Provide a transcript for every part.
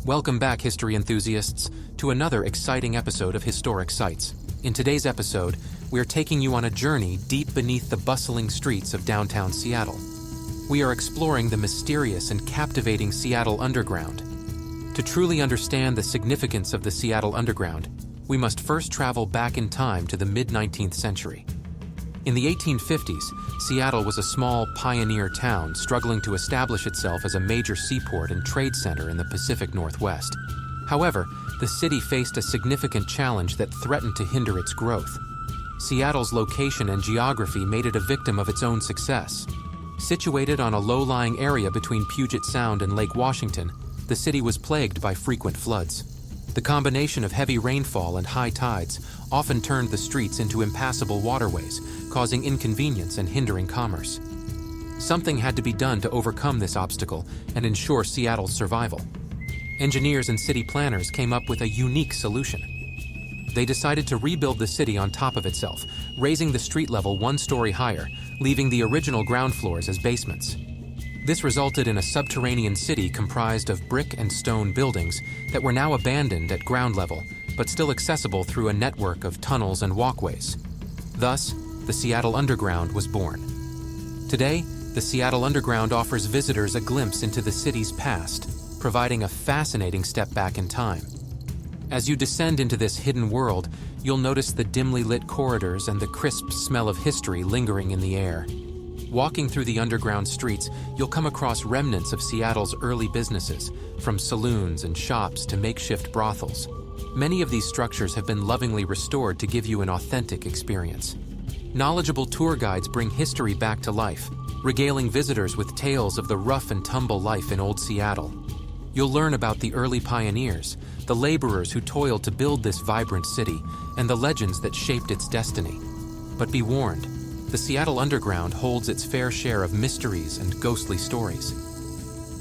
Welcome back, history enthusiasts, to another exciting episode of Historic Sites. In today's episode, we are taking you on a journey deep beneath the bustling streets of downtown Seattle. We are exploring the mysterious and captivating Seattle Underground. To truly understand the significance of the Seattle Underground, we must first travel back in time to the mid-19th century. In the 1850s, Seattle was a small, pioneer town struggling to establish itself as a major seaport and trade center in the Pacific Northwest. However, the city faced a significant challenge that threatened to hinder its growth. Seattle's location and geography made it a victim of its own success. Situated on a low-lying area between Puget Sound and Lake Washington, the city was plagued by frequent floods. The combination of heavy rainfall and high tides often turned the streets into impassable waterways, causing inconvenience and hindering commerce. Something had to be done to overcome this obstacle and ensure Seattle's survival. Engineers and city planners came up with a unique solution. They decided to rebuild the city on top of itself, raising the street level one story higher, leaving the original ground floors as basements. This resulted in a subterranean city comprised of brick and stone buildings that were now abandoned at ground level, but still accessible through a network of tunnels and walkways. Thus, the Seattle Underground was born. Today, the Seattle Underground offers visitors a glimpse into the city's past, providing a fascinating step back in time. As you descend into this hidden world, you'll notice the dimly lit corridors and the crisp smell of history lingering in the air. Walking through the underground streets, you'll come across remnants of Seattle's early businesses, from saloons and shops to makeshift brothels. Many of these structures have been lovingly restored to give you an authentic experience. Knowledgeable tour guides bring history back to life, regaling visitors with tales of the rough and tumble life in Old Seattle. You'll learn about the early pioneers, the laborers who toiled to build this vibrant city, and the legends that shaped its destiny. But be warned, the Seattle Underground holds its fair share of mysteries and ghostly stories.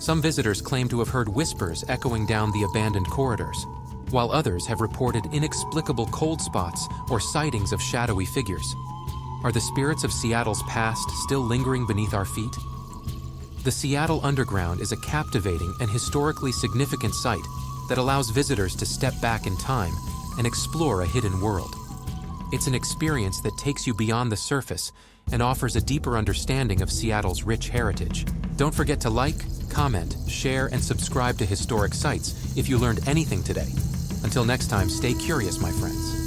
Some visitors claim to have heard whispers echoing down the abandoned corridors, while others have reported inexplicable cold spots or sightings of shadowy figures. Are the spirits of Seattle's past still lingering beneath our feet? The Seattle Underground is a captivating and historically significant site that allows visitors to step back in time and explore a hidden world. It's an experience that takes you beyond the surface and offers a deeper understanding of Seattle's rich heritage. Don't forget to like, comment, share, and subscribe to Historic Sites if you learned anything today. Until next time, stay curious, my friends.